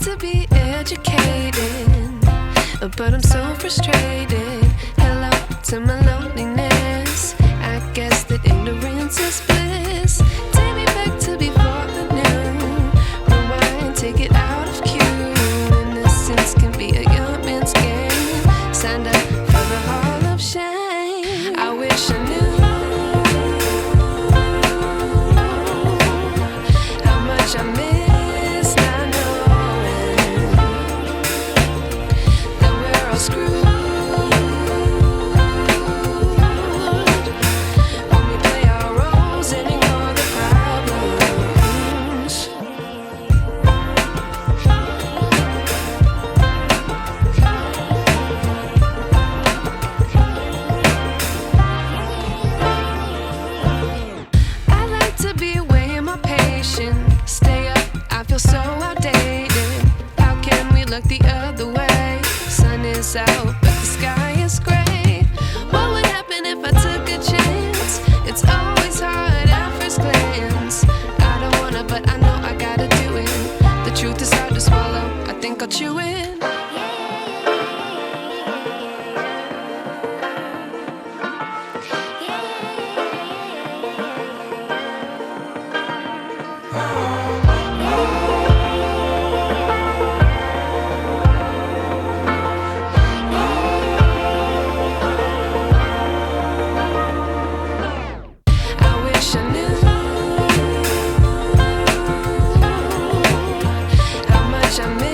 to be educated, but I'm so frustrated. Hello to my loneliness. I guess that ignorance is bliss. Take me back to before the noon. Rewind, take it out of cue. Innocence can be a young man's game. Signed up for the hall of shame. I wish I knew how much I miss not knowing that we're all screwed when we play our roles and ignore the problems. I like to be weighing my patience. Stay up, I feel so outdated. How can we look the other way? Sun is out, but the sky is gray. What would happen if I took a chance? It's always hard at first glance. I don't wanna, but I know I gotta do it. The truth is hard to swallow, I think I'll chew it. I wish I knew how much I miss